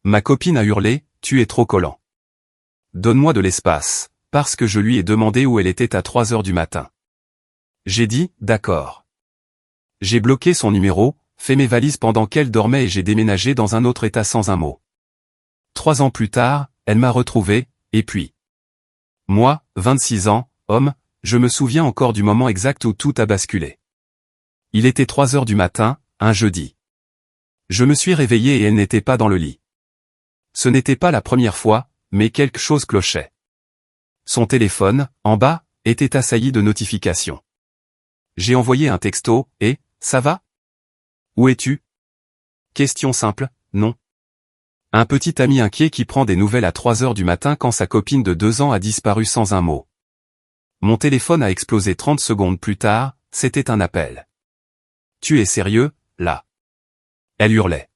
Ma copine a hurlé, tu es trop collant. Donne-moi de l'espace, parce que je lui ai demandé où elle était à 3 heures du matin. J'ai dit, d'accord. J'ai bloqué son numéro, fait mes valises pendant qu'elle dormait et j'ai déménagé dans un autre état sans un mot. 3 ans plus tard, elle m'a retrouvé, et puis. Moi, 26 ans, homme, je me souviens encore du moment exact où tout a basculé. Il était 3 heures du matin, un jeudi. Je me suis réveillé et elle n'était pas dans le lit. Ce n'était pas la première fois, mais quelque chose clochait. Son téléphone, en bas, était assailli de notifications. J'ai envoyé un texto, et, ça va? Où es-tu? Question simple, non. Un petit ami inquiet qui prend des nouvelles à 3 heures du matin quand sa copine de 2 ans a disparu sans un mot. Mon téléphone a explosé 30 secondes plus tard, c'était un appel. Tu es sérieux, là? Elle hurlait.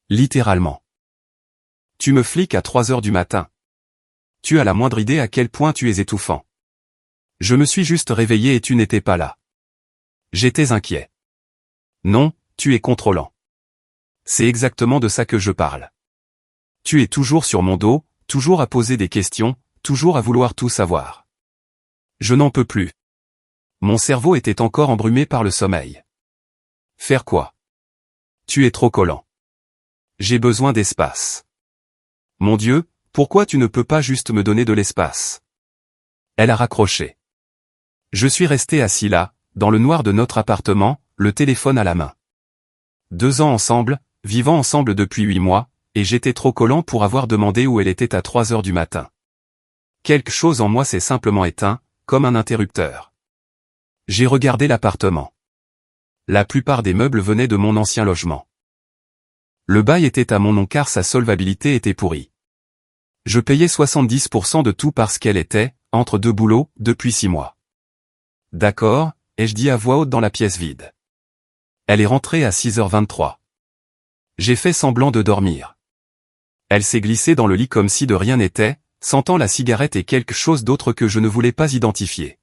Littéralement. Tu me fliques à 3 heures du matin. Tu as la moindre idée à quel point tu es étouffant. Je me suis juste réveillé et tu n'étais pas là. J'étais inquiet. Non, tu es contrôlant. C'est exactement de ça que je parle. Tu es toujours sur mon dos, toujours à poser des questions, toujours à vouloir tout savoir. Je n'en peux plus. Mon cerveau était encore embrumé par le sommeil. Faire quoi? Tu es trop collant. J'ai besoin d'espace. Mon Dieu, pourquoi tu ne peux pas juste me donner de l'espace? Elle a raccroché. Je suis resté assis là, dans le noir de notre appartement, le téléphone à la main. 2 ans ensemble, vivant ensemble depuis 8 mois, et j'étais trop collant pour avoir demandé où elle était à 3 heures du matin. Quelque chose en moi s'est simplement éteint, comme un interrupteur. J'ai regardé l'appartement. La plupart des meubles venaient de mon ancien logement. Le bail était à mon nom car sa solvabilité était pourrie. Je payais 70% de tout parce qu'elle était, entre deux boulots, depuis 6 mois. D'accord, ai-je dit à voix haute dans la pièce vide. Elle est rentrée à 6h23. J'ai fait semblant de dormir. Elle s'est glissée dans le lit comme si de rien n'était, sentant la cigarette et quelque chose d'autre que je ne voulais pas identifier.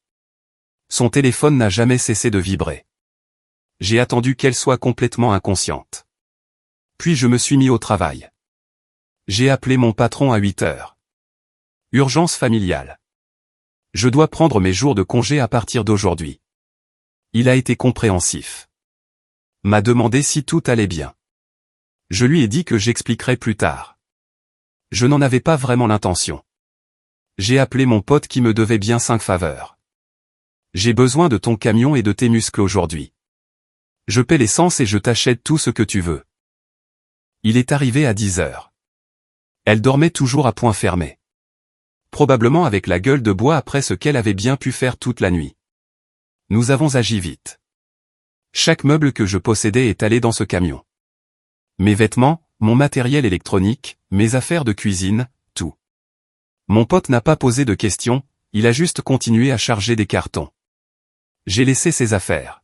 Son téléphone n'a jamais cessé de vibrer. J'ai attendu qu'elle soit complètement inconsciente. Puis je me suis mis au travail. J'ai appelé mon patron à 8 heures. Urgence familiale. Je dois prendre mes jours de congé à partir d'aujourd'hui. Il a été compréhensif. M'a demandé si tout allait bien. Je lui ai dit que j'expliquerais plus tard. Je n'en avais pas vraiment l'intention. J'ai appelé mon pote qui me devait bien 5 faveurs. J'ai besoin de ton camion et de tes muscles aujourd'hui. Je paie l'essence et je t'achète tout ce que tu veux. Il est arrivé à 10 heures. Elle dormait toujours à poing fermé. Probablement avec la gueule de bois après ce qu'elle avait bien pu faire toute la nuit. Nous avons agi vite. Chaque meuble que je possédais est allé dans ce camion. Mes vêtements, mon matériel électronique, mes affaires de cuisine, tout. Mon pote n'a pas posé de questions, il a juste continué à charger des cartons. J'ai laissé ses affaires.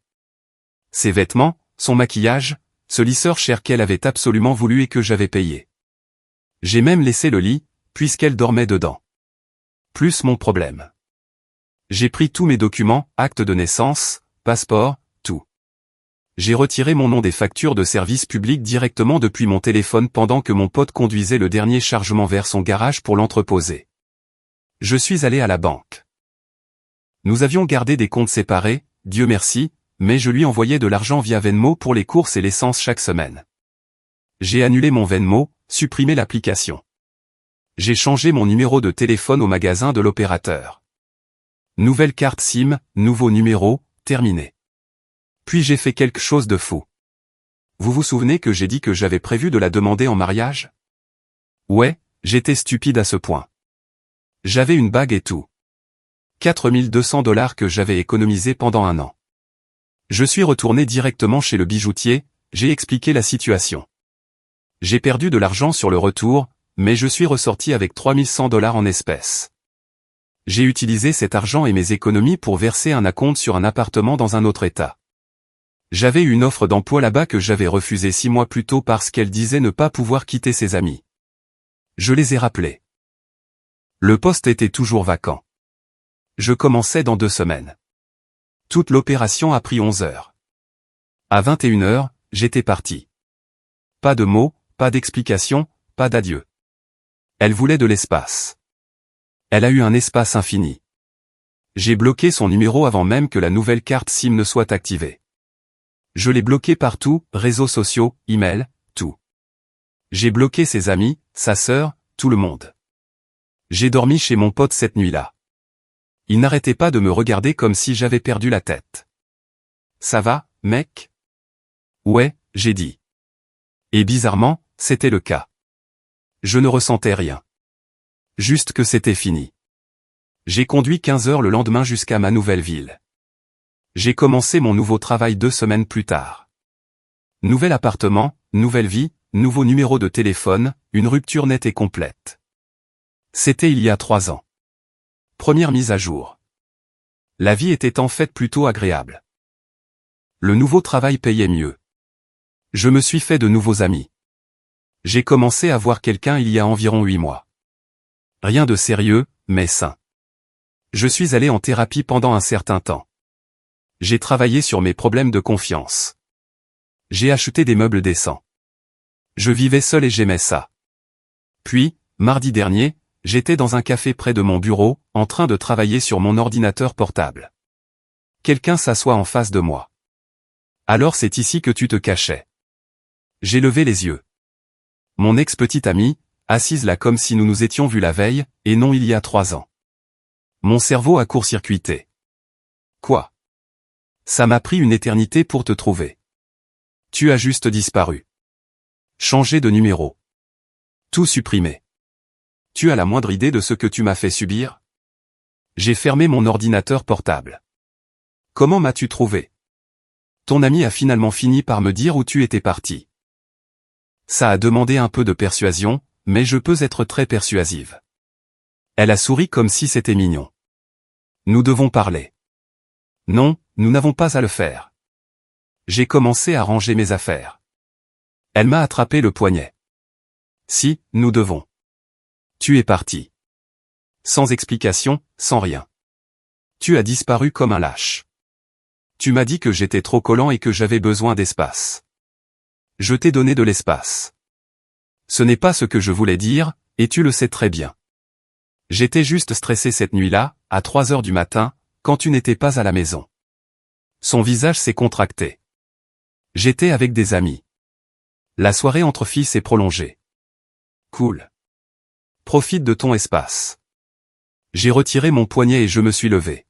Ses vêtements, son maquillage, ce lisseur cher qu'elle avait absolument voulu et que j'avais payé. J'ai même laissé le lit, puisqu'elle dormait dedans. Plus mon problème. J'ai pris tous mes documents, actes de naissance, passeport, tout. J'ai retiré mon nom des factures de service public directement depuis mon téléphone pendant que mon pote conduisait le dernier chargement vers son garage pour l'entreposer. Je suis allé à la banque. Nous avions gardé des comptes séparés, Dieu merci, mais je lui envoyais de l'argent via Venmo pour les courses et l'essence chaque semaine. J'ai annulé mon Venmo, supprimé l'application. J'ai changé mon numéro de téléphone au magasin de l'opérateur. Nouvelle carte SIM, nouveau numéro, terminé. Puis j'ai fait quelque chose de fou. Vous vous souvenez que j'ai dit que j'avais prévu de la demander en mariage? Ouais, j'étais stupide à ce point. J'avais une bague et tout. 4200 $ que j'avais économisé pendant 1 an. Je suis retourné directement chez le bijoutier, j'ai expliqué la situation. J'ai perdu de l'argent sur le retour, mais je suis ressorti avec 3100 $ en espèces. J'ai utilisé cet argent et mes économies pour verser un acompte sur un appartement dans un autre état. J'avais eu une offre d'emploi là-bas que j'avais refusée 6 mois plus tôt parce qu'elle disait ne pas pouvoir quitter ses amis. Je les ai rappelés. Le poste était toujours vacant. Je commençais dans 2 semaines. Toute l'opération a pris 11 heures. À 21 heures, j'étais parti. Pas de mots, pas d'explication, pas d'adieu. Elle voulait de l'espace. Elle a eu un espace infini. J'ai bloqué son numéro avant même que la nouvelle carte SIM ne soit activée. Je l'ai bloqué partout, réseaux sociaux, email, tout. J'ai bloqué ses amis, sa sœur, tout le monde. J'ai dormi chez mon pote cette nuit-là. Il n'arrêtait pas de me regarder comme si j'avais perdu la tête. Ça va, mec? Ouais, j'ai dit. Et bizarrement, c'était le cas. Je ne ressentais rien. Juste que c'était fini. J'ai conduit 15 heures le lendemain jusqu'à ma nouvelle ville. J'ai commencé mon nouveau travail 2 semaines plus tard. Nouvel appartement, nouvelle vie, nouveau numéro de téléphone, une rupture nette et complète. C'était il y a 3 ans. Première mise à jour. La vie était en fait plutôt agréable. Le nouveau travail payait mieux. Je me suis fait de nouveaux amis. J'ai commencé à voir quelqu'un il y a environ 8 mois. Rien de sérieux, mais sain. Je suis allé en thérapie pendant un certain temps. J'ai travaillé sur mes problèmes de confiance. J'ai acheté des meubles décents. Je vivais seul et j'aimais ça. Puis, mardi dernier, j'étais dans un café près de mon bureau, en train de travailler sur mon ordinateur portable. Quelqu'un s'assoit en face de moi. Alors c'est ici que tu te cachais. J'ai levé les yeux. Mon ex-petite amie, assise là comme si nous nous étions vus la veille, et non il y a 3 ans. Mon cerveau a court-circuité. Quoi? Ça m'a pris une éternité pour te trouver. Tu as juste disparu. Changé de numéro. Tout supprimé. Tu as la moindre idée de ce que tu m'as fait subir? J'ai fermé mon ordinateur portable. Comment m'as-tu trouvé? Ton ami a finalement fini par me dire où tu étais parti. Ça a demandé un peu de persuasion, mais je peux être très persuasive. Elle a souri comme si c'était mignon. Nous devons parler. Non, nous n'avons pas à le faire. J'ai commencé à ranger mes affaires. Elle m'a attrapé le poignet. Si, nous devons. Tu es parti. Sans explication, sans rien. Tu as disparu comme un lâche. Tu m'as dit que j'étais trop collant et que j'avais besoin d'espace. Je t'ai donné de l'espace. Ce n'est pas ce que je voulais dire, et tu le sais très bien. J'étais juste stressé cette nuit-là, à 3 heures du matin, quand tu n'étais pas à la maison. Son visage s'est contracté. J'étais avec des amis. La soirée entre filles s'est prolongée. Cool. Profite de ton espace. J'ai retiré mon poignet et je me suis levé.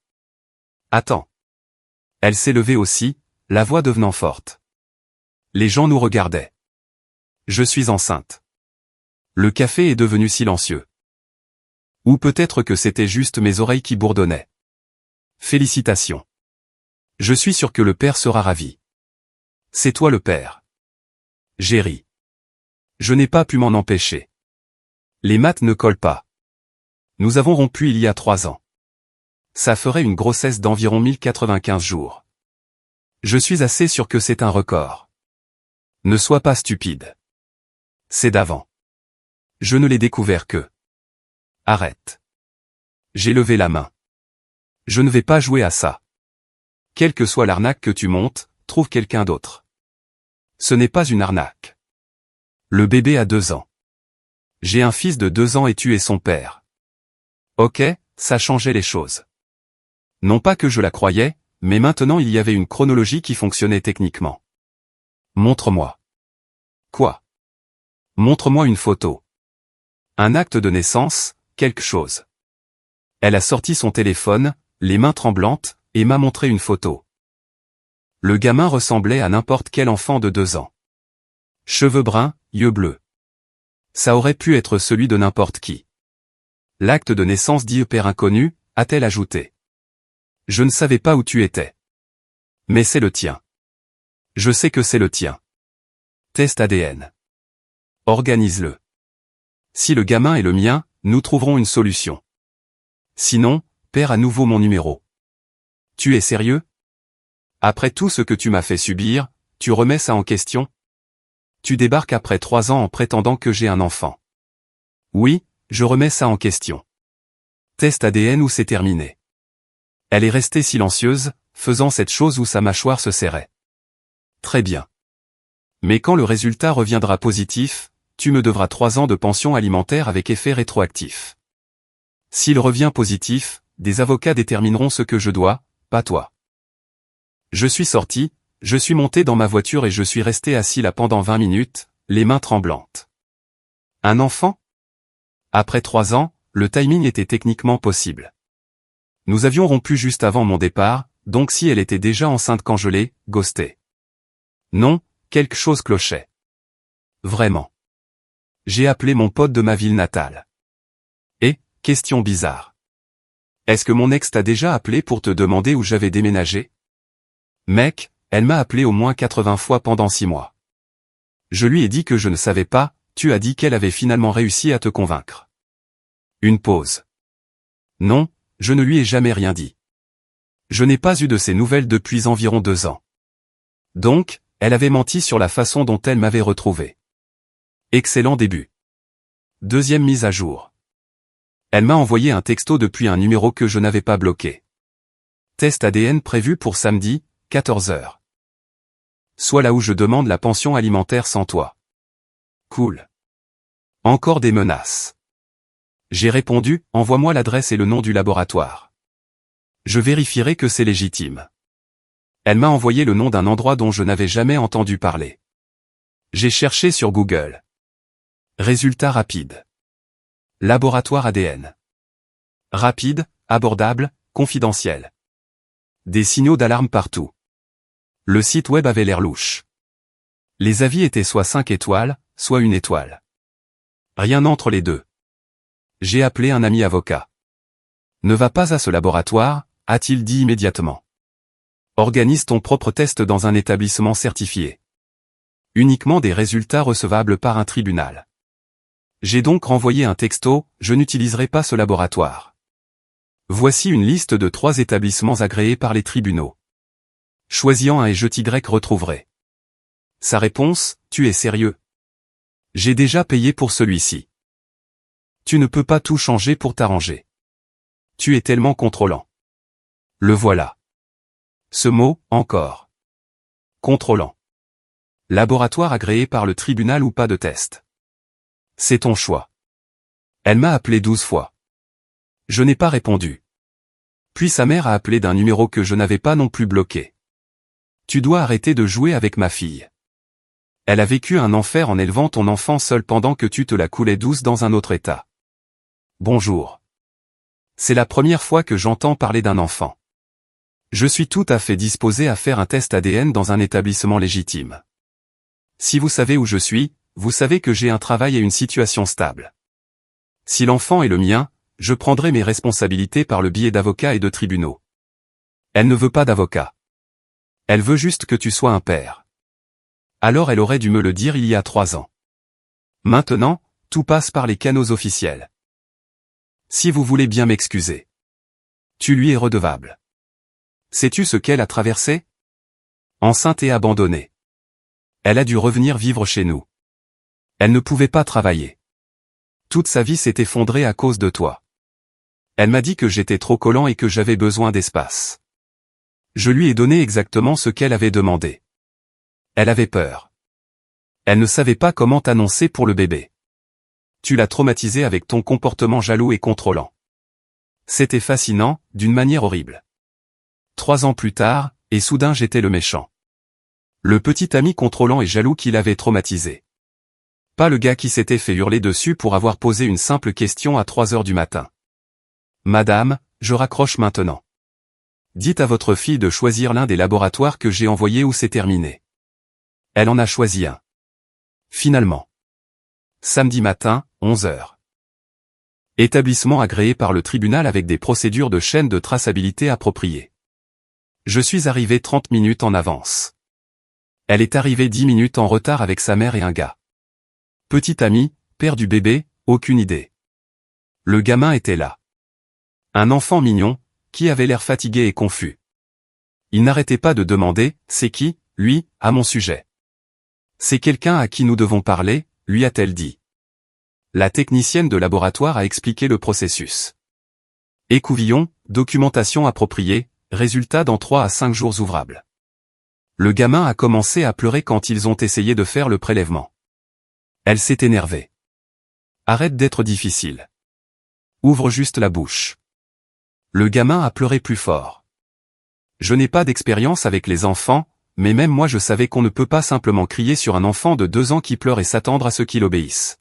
Attends. Elle s'est levée aussi, la voix devenant forte. Les gens nous regardaient. Je suis enceinte. Le café est devenu silencieux. Ou peut-être que c'était juste mes oreilles qui bourdonnaient. Félicitations. Je suis sûr que le père sera ravi. C'est toi le père. J'ai ri. Je n'ai pas pu m'en empêcher. Les maths ne collent pas. Nous avons rompu il y a 3 ans. Ça ferait une grossesse d'environ 1095 jours. Je suis assez sûr que c'est un record. Ne sois pas stupide. C'est d'avant. Je ne l'ai découvert que. Arrête. J'ai levé la main. Je ne vais pas jouer à ça. Quelle que soit l'arnaque que tu montes, trouve quelqu'un d'autre. Ce n'est pas une arnaque. Le bébé a 2 ans. J'ai un fils de 2 ans et tu es son père. Ok, ça changeait les choses. Non pas que je la croyais, mais maintenant il y avait une chronologie qui fonctionnait techniquement. Montre-moi. Quoi? Montre-moi une photo. Un acte de naissance, quelque chose. Elle a sorti son téléphone, les mains tremblantes, et m'a montré une photo. Le gamin ressemblait à n'importe quel enfant de 2 ans. Cheveux bruns, yeux bleus. Ça aurait pu être celui de n'importe qui. L'acte de naissance dit père inconnu, a-t-elle ajouté. Je ne savais pas où tu étais. Mais c'est le tien. Je sais que c'est le tien. Test ADN. Organise-le. Si le gamin est le mien, nous trouverons une solution. Sinon, perds à nouveau mon numéro. Tu es sérieux? Après tout ce que tu m'as fait subir, tu remets ça en question? Tu débarques après 3 ans en prétendant que j'ai un enfant. Oui, je remets ça en question. Test ADN ou c'est terminé. Elle est restée silencieuse, faisant cette chose où sa mâchoire se serrait. Très bien. Mais quand le résultat reviendra positif, tu me devras 3 ans de pension alimentaire avec effet rétroactif. S'il revient positif, des avocats détermineront ce que je dois, pas toi. Je suis sorti, je suis monté dans ma voiture et je suis resté assis là pendant 20 minutes, les mains tremblantes. Un enfant? Après 3 ans, le timing était techniquement possible. Nous avions rompu juste avant mon départ, donc si elle était déjà enceinte quand je l'ai ghostée. Non, quelque chose clochait. Vraiment. J'ai appelé mon pote de ma ville natale. Et, question bizarre. Est-ce que mon ex t'a déjà appelé pour te demander où j'avais déménagé? Mec, elle m'a appelé au moins 80 fois pendant 6 mois. Je lui ai dit que je ne savais pas, tu as dit qu'elle avait finalement réussi à te convaincre. Une pause. Non, je ne lui ai jamais rien dit. Je n'ai pas eu de ses nouvelles depuis environ 2 ans. Donc, elle avait menti sur la façon dont elle m'avait retrouvé. Excellent début. Deuxième mise à jour. Elle m'a envoyé un texto depuis un numéro que je n'avais pas bloqué. Test ADN prévu pour samedi, 14h. Sois là où je demande la pension alimentaire sans toi. Cool. Encore des menaces. J'ai répondu, envoie-moi l'adresse et le nom du laboratoire. Je vérifierai que c'est légitime. Elle m'a envoyé le nom d'un endroit dont je n'avais jamais entendu parler. J'ai cherché sur Google. Résultat rapide. Laboratoire ADN. Rapide, abordable, confidentiel. Des signaux d'alarme partout. Le site web avait l'air louche. Les avis étaient soit 5 étoiles, soit 1 étoile. Rien entre les deux. J'ai appelé un ami avocat. Ne va pas à ce laboratoire, a-t-il dit immédiatement. Organise ton propre test dans un établissement certifié. Uniquement des résultats recevables par un tribunal. J'ai donc renvoyé un texto, je n'utiliserai pas ce laboratoire. Voici une liste de 3 établissements agréés par les tribunaux. Choisis-en un et je t'y retrouverai. Sa réponse, tu es sérieux? J'ai déjà payé pour celui-ci. Tu ne peux pas tout changer pour t'arranger. Tu es tellement contrôlant. Le voilà. Ce mot, encore. Contrôlant. Laboratoire agréé par le tribunal ou pas de test. C'est ton choix. Elle m'a appelé 12 fois. Je n'ai pas répondu. Puis sa mère a appelé d'un numéro que je n'avais pas non plus bloqué. Tu dois arrêter de jouer avec ma fille. Elle a vécu un enfer en élevant ton enfant seul pendant que tu te la coulais douce dans un autre état. Bonjour. C'est la première fois que j'entends parler d'un enfant. Je suis tout à fait disposé à faire un test ADN dans un établissement légitime. Si vous savez où je suis, vous savez que j'ai un travail et une situation stable. Si l'enfant est le mien, je prendrai mes responsabilités par le biais d'avocats et de tribunaux. Elle ne veut pas d'avocat. Elle veut juste que tu sois un père. Alors elle aurait dû me le dire il y a 3 ans. Maintenant, tout passe par les canaux officiels. Si vous voulez bien m'excuser. Tu lui es redevable. Sais-tu ce qu'elle a traversé? Enceinte et abandonnée. Elle a dû revenir vivre chez nous. Elle ne pouvait pas travailler. Toute sa vie s'est effondrée à cause de toi. Elle m'a dit que j'étais trop collant et que j'avais besoin d'espace. Je lui ai donné exactement ce qu'elle avait demandé. Elle avait peur. Elle ne savait pas comment t'annoncer pour le bébé. Tu l'as traumatisée avec ton comportement jaloux et contrôlant. C'était fascinant, d'une manière horrible. 3 ans plus tard, et soudain j'étais le méchant. Le petit ami contrôlant et jaloux qui l'avait traumatisé. Pas le gars qui s'était fait hurler dessus pour avoir posé une simple question à 3 heures du matin. Madame, je raccroche maintenant. Dites à votre fille de choisir l'un des laboratoires que j'ai envoyés ou c'est terminé. Elle en a choisi un. Finalement. Samedi matin, 11h. Établissement agréé par le tribunal avec des procédures de chaîne de traçabilité appropriées. Je suis arrivé 30 minutes en avance. Elle est arrivée 10 minutes en retard avec sa mère et un gars. Petit ami, père du bébé, aucune idée. Le gamin était là. Un enfant mignon, qui avait l'air fatigué et confus. Il n'arrêtait pas de demander, c'est qui, lui, à mon sujet. C'est quelqu'un à qui nous devons parler, lui a-t-elle dit. La technicienne de laboratoire a expliqué le processus. Écouvillon, documentation appropriée, résultat dans 3 à 5 jours ouvrables. Le gamin a commencé à pleurer quand ils ont essayé de faire le prélèvement. Elle s'est énervée. Arrête d'être difficile. Ouvre juste la bouche. Le gamin a pleuré plus fort. Je n'ai pas d'expérience avec les enfants, mais même moi je savais qu'on ne peut pas simplement crier sur un enfant de 2 ans qui pleure et s'attendre à ce qu'il obéisse.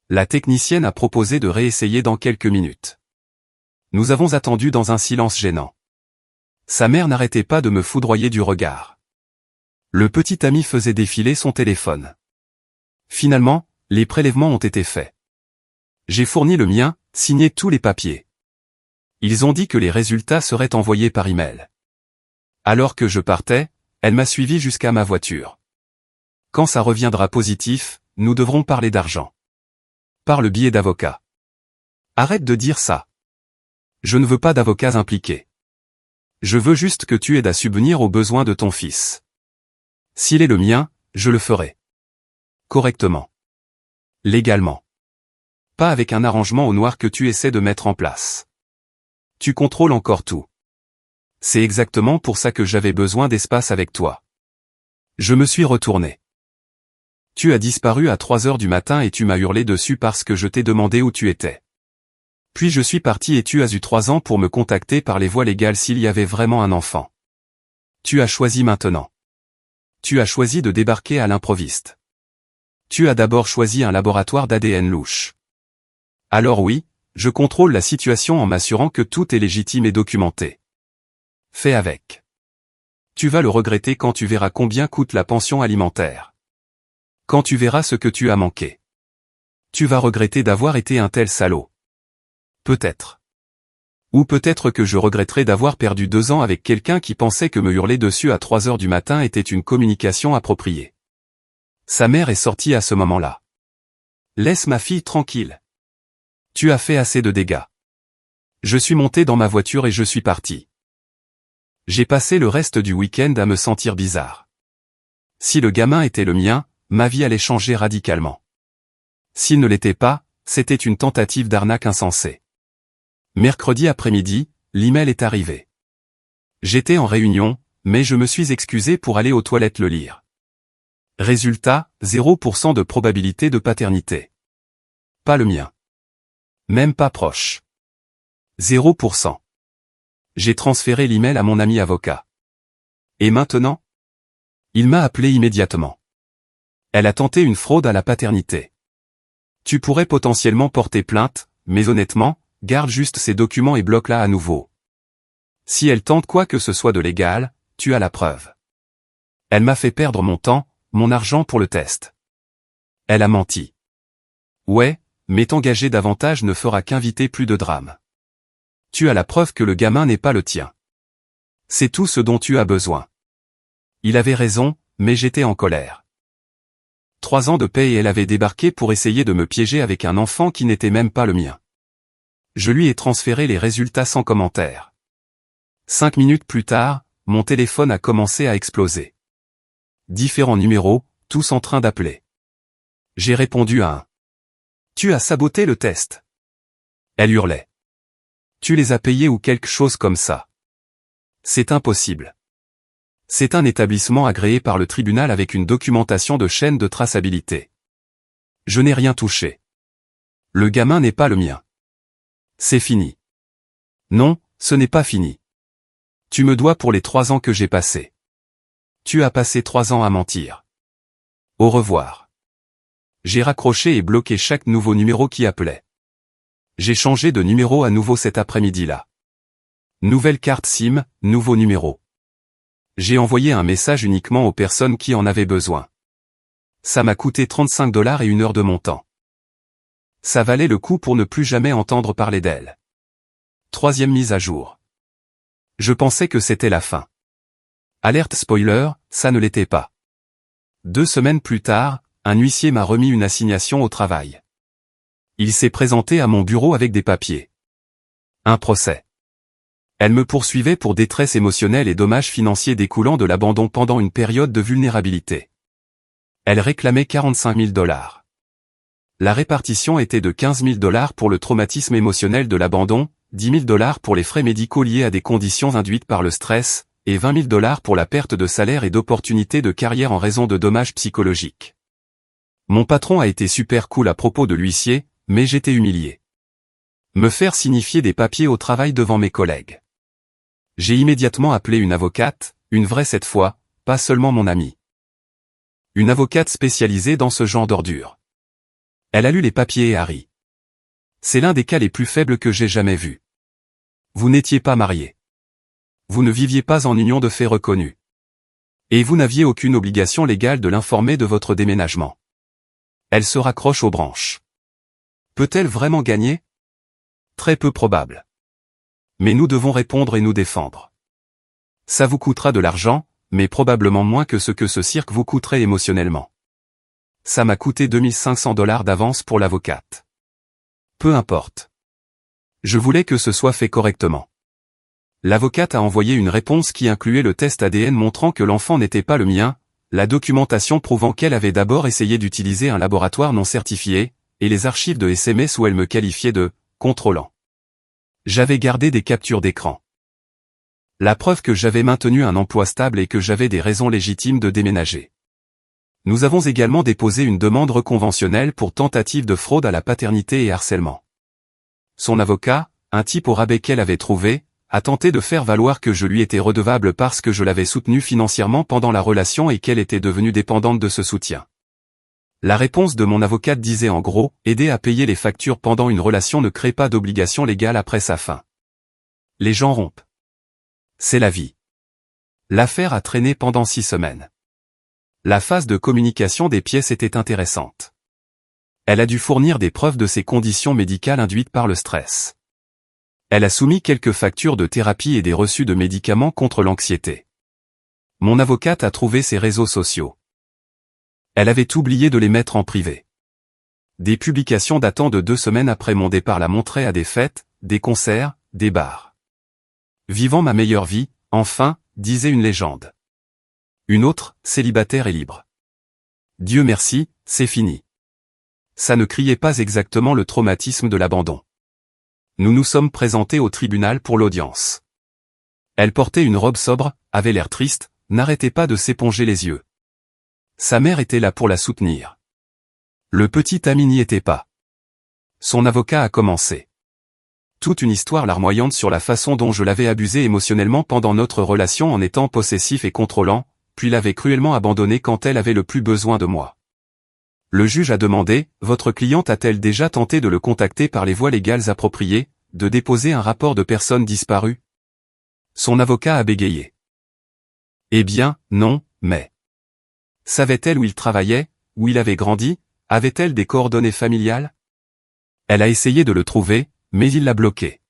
La technicienne a proposé de réessayer dans quelques minutes. Nous avons attendu dans un silence gênant. Sa mère n'arrêtait pas de me foudroyer du regard. Le petit ami faisait défiler son téléphone. Finalement, les prélèvements ont été faits. J'ai fourni le mien, signé tous les papiers. Ils ont dit que les résultats seraient envoyés par email. Alors que je partais, elle m'a suivi jusqu'à ma voiture. Quand ça reviendra positif, nous devrons parler d'argent. Par le biais d'avocats. Arrête de dire ça. Je ne veux pas d'avocats impliqués. Je veux juste que tu aides à subvenir aux besoins de ton fils. S'il est le mien, je le ferai. Correctement. Légalement. Pas avec un arrangement au noir que tu essaies de mettre en place. Tu contrôles encore tout. C'est exactement pour ça que j'avais besoin d'espace avec toi. Je me suis retourné. Tu as disparu à 3 heures du matin et tu m'as hurlé dessus parce que je t'ai demandé où tu étais. Puis je suis parti et tu as eu 3 ans pour me contacter par les voies légales s'il y avait vraiment un enfant. Tu as choisi maintenant. Tu as choisi de débarquer à l'improviste. Tu as d'abord choisi un laboratoire d'ADN louche. Alors oui, je contrôle la situation en m'assurant que tout est légitime et documenté. Fais avec. Tu vas le regretter quand tu verras combien coûte la pension alimentaire. Quand tu verras ce que tu as manqué. Tu vas regretter d'avoir été un tel salaud. Peut-être. Ou peut-être que je regretterai d'avoir perdu 2 ans avec quelqu'un qui pensait que me hurler dessus à 3 heures du matin était une communication appropriée. Sa mère est sortie à ce moment-là. Laisse ma fille tranquille. Tu as fait assez de dégâts. Je suis monté dans ma voiture et je suis parti. J'ai passé le reste du week-end à me sentir bizarre. Si le gamin était le mien, ma vie allait changer radicalement. S'il ne l'était pas, c'était une tentative d'arnaque insensée. Mercredi après-midi, l'email est arrivé. J'étais en réunion, mais je me suis excusé pour aller aux toilettes le lire. Résultat, 0% de probabilité de paternité. Pas le mien. Même pas proche. 0%. J'ai transféré l'email à mon ami avocat. Et maintenant? Il m'a appelé immédiatement. Elle a tenté une fraude à la paternité. Tu pourrais potentiellement porter plainte, mais honnêtement, garde juste ces documents et bloque-la à nouveau. Si elle tente quoi que ce soit de légal, tu as la preuve. Elle m'a fait perdre mon temps, mon argent pour le test. Elle a menti. Ouais, mais t'engager davantage ne fera qu'inviter plus de drames. Tu as la preuve que le gamin n'est pas le tien. C'est tout ce dont tu as besoin. Il avait raison, mais j'étais en colère. 3 ans de paix et elle avait débarqué pour essayer de me piéger avec un enfant qui n'était même pas le mien. Je lui ai transféré les résultats sans commentaire. 5 minutes plus tard, mon téléphone a commencé à exploser. Différents numéros, tous en train d'appeler. J'ai répondu à un. Tu as saboté le test. Elle hurlait. Tu les as payés ou quelque chose comme ça. C'est impossible. C'est un établissement agréé par le tribunal avec une documentation de chaîne de traçabilité. Je n'ai rien touché. Le gamin n'est pas le mien. C'est fini. Non, ce n'est pas fini. Tu me dois pour les 3 ans que j'ai passés. Tu as passé 3 ans à mentir. Au revoir. J'ai raccroché et bloqué chaque nouveau numéro qui appelait. J'ai changé de numéro à nouveau cet après-midi-là. Nouvelle carte SIM, nouveau numéro. J'ai envoyé un message uniquement aux personnes qui en avaient besoin. Ça m'a coûté $35 et 1 heure de mon temps. Ça valait le coup pour ne plus jamais entendre parler d'elle. 3e mise à jour. Je pensais que c'était la fin. Alerte spoiler, ça ne l'était pas. 2 semaines plus tard, un huissier m'a remis une assignation au travail. Il s'est présenté à mon bureau avec des papiers. Un procès. Elle me poursuivait pour détresse émotionnelle et dommages financiers découlant de l'abandon pendant une période de vulnérabilité. Elle réclamait $45 000. La répartition était de $15 000 pour le traumatisme émotionnel de l'abandon, $10 000 pour les frais médicaux liés à des conditions induites par le stress, et $20 000 pour la perte de salaire et d'opportunités de carrière en raison de dommages psychologiques. Mon patron a été super cool à propos de l'huissier, mais j'étais humilié. Me faire signifier des papiers au travail devant mes collègues. J'ai immédiatement appelé une avocate, une vraie cette fois, pas seulement mon amie. Une avocate spécialisée dans ce genre d'ordures. Elle a lu les papiers et a ri. C'est l'un des cas les plus faibles que j'ai jamais vus. Vous n'étiez pas marié. Vous ne viviez pas en union de fait reconnue. Et vous n'aviez aucune obligation légale de l'informer de votre déménagement. Elle se raccroche aux branches. Peut-elle vraiment gagner? Très peu probable. Mais nous devons répondre et nous défendre. Ça vous coûtera de l'argent, mais probablement moins que ce que ce cirque vous coûterait émotionnellement. Ça m'a coûté $2500 d'avance pour l'avocate. Peu importe. Je voulais que ce soit fait correctement. L'avocate a envoyé une réponse qui incluait le test ADN montrant que l'enfant n'était pas le mien, la documentation prouvant qu'elle avait d'abord essayé d'utiliser un laboratoire non certifié, et les archives de SMS où elle me qualifiait de « contrôlant ». J'avais gardé des captures d'écran. La preuve que j'avais maintenu un emploi stable et que j'avais des raisons légitimes de déménager. Nous avons également déposé une demande reconventionnelle pour tentative de fraude à la paternité et harcèlement. Son avocat, un type au rabais qu'elle avait trouvé, a tenté de faire valoir que je lui étais redevable parce que je l'avais soutenue financièrement pendant la relation et qu'elle était devenue dépendante de ce soutien. La réponse de mon avocate disait en gros, aider à payer les factures pendant une relation ne crée pas d'obligation légale après sa fin. Les gens rompent. C'est la vie. L'affaire a traîné pendant 6 semaines. La phase de communication des pièces était intéressante. Elle a dû fournir des preuves de ses conditions médicales induites par le stress. Elle a soumis quelques factures de thérapie et des reçus de médicaments contre l'anxiété. Mon avocate a trouvé ses réseaux sociaux. Elle avait oublié de les mettre en privé. Des publications datant de 2 semaines après mon départ la montraient à des fêtes, des concerts, des bars. Vivant ma meilleure vie, enfin, disait une légende. Une autre, célibataire et libre. Dieu merci, c'est fini. Ça ne criait pas exactement le traumatisme de l'abandon. Nous nous sommes présentés au tribunal pour l'audience. Elle portait une robe sobre, avait l'air triste, n'arrêtait pas de s'éponger les yeux. Sa mère était là pour la soutenir. Le petit ami n'y était pas. Son avocat a commencé. Toute une histoire larmoyante sur la façon dont je l'avais abusé émotionnellement pendant notre relation en étant possessif et contrôlant, puis l'avais cruellement abandonné quand elle avait le plus besoin de moi. Le juge a demandé, votre cliente a-t-elle déjà tenté de le contacter par les voies légales appropriées, de déposer un rapport de personne disparue? Son avocat a bégayé. Eh bien, non, mais... Savait-elle où il travaillait, où il avait grandi, avait-elle des coordonnées familiales? Elle a essayé de le trouver, mais il l'a bloqué.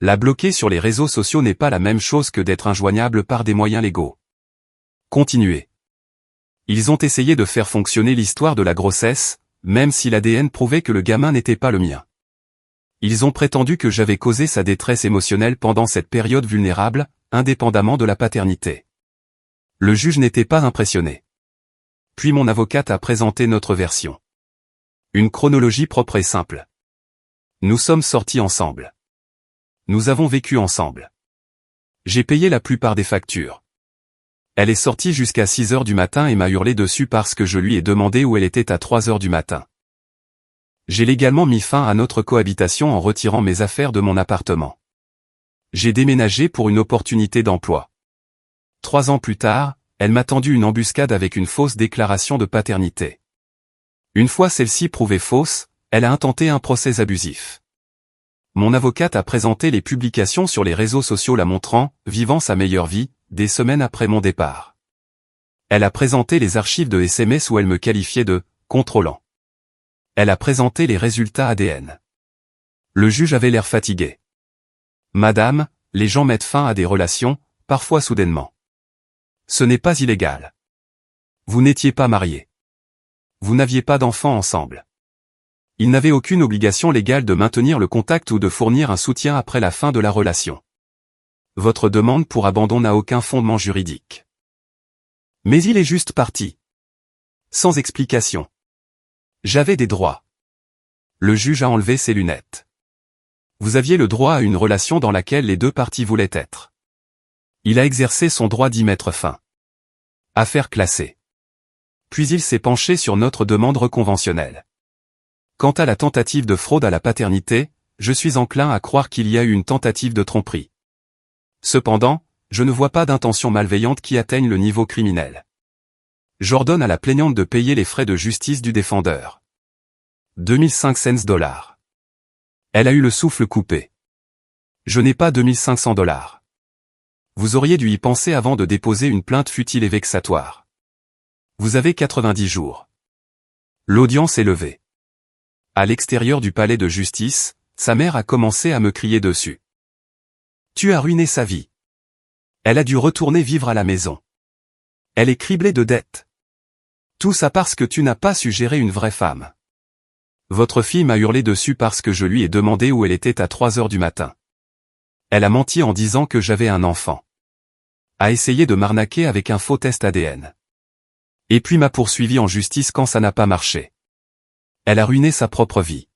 La bloquer sur les réseaux sociaux n'est pas la même chose que d'être injoignable par des moyens légaux. Continuez. Ils ont essayé de faire fonctionner l'histoire de la grossesse, même si l'ADN prouvait que le gamin n'était pas le mien. Ils ont prétendu que j'avais causé sa détresse émotionnelle pendant cette période vulnérable, indépendamment de la paternité. Le juge n'était pas impressionné. Puis mon avocate a présenté notre version. Une chronologie propre et simple. Nous sommes sortis ensemble. Nous avons vécu ensemble. J'ai payé la plupart des factures. Elle est sortie jusqu'à 6 heures du matin et m'a hurlé dessus parce que je lui ai demandé où elle était à 3 heures du matin. J'ai légalement mis fin à notre cohabitation en retirant mes affaires de mon appartement. J'ai déménagé pour une opportunité d'emploi. 3 ans plus tard, elle m'a tendu une embuscade avec une fausse déclaration de paternité. Une fois celle-ci prouvée fausse, elle a intenté un procès abusif. Mon avocate a présenté les publications sur les réseaux sociaux la montrant, vivant sa meilleure vie, des semaines après mon départ. Elle a présenté les archives de SMS où elle me qualifiait de « contrôlant ». Elle a présenté les résultats ADN. Le juge avait l'air fatigué. Madame, les gens mettent fin à des relations, parfois soudainement. Ce n'est pas illégal. Vous n'étiez pas mariés. Vous n'aviez pas d'enfants ensemble. Ils n'avaient aucune obligation légale de maintenir le contact ou de fournir un soutien après la fin de la relation. Votre demande pour abandon n'a aucun fondement juridique. Mais il est juste parti. Sans explication. J'avais des droits. Le juge a enlevé ses lunettes. Vous aviez le droit à une relation dans laquelle les deux parties voulaient être. Il a exercé son droit d'y mettre fin. Affaire classée. Puis il s'est penché sur notre demande conventionnelle. Quant à la tentative de fraude à la paternité, je suis enclin à croire qu'il y a eu une tentative de tromperie. Cependant, je ne vois pas d'intention malveillante qui atteigne le niveau criminel. J'ordonne à la plaignante de payer les frais de justice du défendeur. 2500 $. Elle a eu le souffle coupé. Je n'ai pas 2500 $. Vous auriez dû y penser avant de déposer une plainte futile et vexatoire. Vous avez 90 jours. L'audience est levée. À l'extérieur du palais de justice, sa mère a commencé à me crier dessus. Tu as ruiné sa vie. Elle a dû retourner vivre à la maison. Elle est criblée de dettes. Tout ça parce que tu n'as pas su gérer une vraie femme. Votre fille m'a hurlé dessus parce que je lui ai demandé où elle était à 3 heures du matin. Elle a menti en disant que j'avais un enfant. A essayé de m'arnaquer avec un faux test ADN. Et puis m'a poursuivi en justice quand ça n'a pas marché. Elle a ruiné sa propre vie.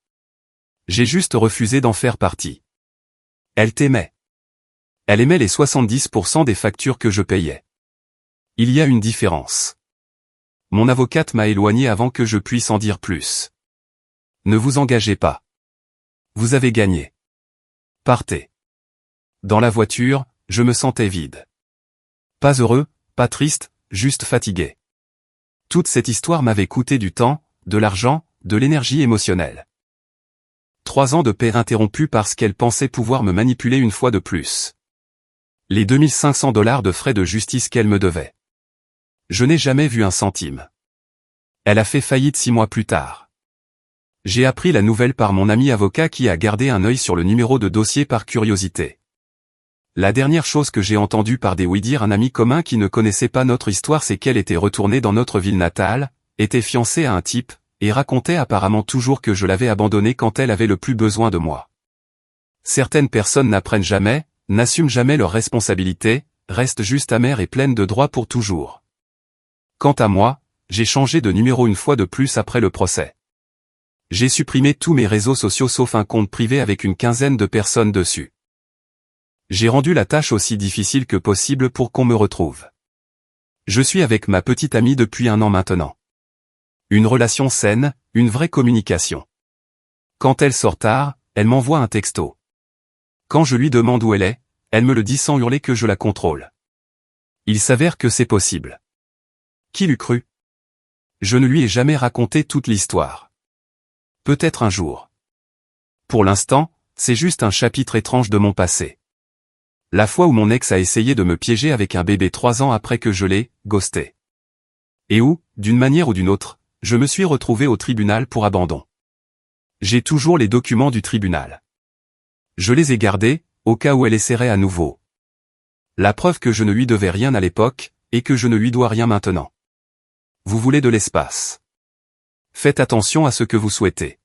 J'ai juste refusé d'en faire partie. Elle t'aimait. Elle aimait les 70% des factures que je payais. Il y a une différence. Mon avocate m'a éloigné avant que je puisse en dire plus. Ne vous engagez pas. Vous avez gagné. Partez. Dans la voiture, je me sentais vide. Pas heureux, pas triste, juste fatigué. Toute cette histoire m'avait coûté du temps, de l'argent, de l'énergie émotionnelle. 3 ans de paix interrompus parce qu'elle pensait pouvoir me manipuler une fois de plus. Les 2500 $ de frais de justice qu'elle me devait. Je n'ai jamais vu un centime. Elle a fait faillite 6 mois plus tard. J'ai appris la nouvelle par mon ami avocat qui a gardé un œil sur le numéro de dossier par curiosité. La dernière chose que j'ai entendue par des oui-dire un ami commun qui ne connaissait pas notre histoire, c'est qu'elle était retournée dans notre ville natale, était fiancée à un type, et racontait apparemment toujours que je l'avais abandonnée quand elle avait le plus besoin de moi. Certaines personnes n'apprennent jamais, n'assument jamais leurs responsabilités, restent juste amères et pleines de droits pour toujours. Quant à moi, j'ai changé de numéro une fois de plus après le procès. J'ai supprimé tous mes réseaux sociaux sauf un compte privé avec une quinzaine de personnes dessus. J'ai rendu la tâche aussi difficile que possible pour qu'on me retrouve. Je suis avec ma petite amie depuis 1 an maintenant. Une relation saine, une vraie communication. Quand elle sort tard, elle m'envoie un texto. Quand je lui demande où elle est, elle me le dit sans hurler que je la contrôle. Il s'avère que c'est possible. Qui l'eût cru? Je ne lui ai jamais raconté toute l'histoire. Peut-être un jour. Pour l'instant, c'est juste un chapitre étrange de mon passé. La fois où mon ex a essayé de me piéger avec un bébé 3 ans après que je l'ai ghosté. Et où, d'une manière ou d'une autre, je me suis retrouvé au tribunal pour abandon. J'ai toujours les documents du tribunal. Je les ai gardés, au cas où elle essaierait à nouveau. La preuve que je ne lui devais rien à l'époque, et que je ne lui dois rien maintenant. Vous voulez de l'espace. Faites attention à ce que vous souhaitez.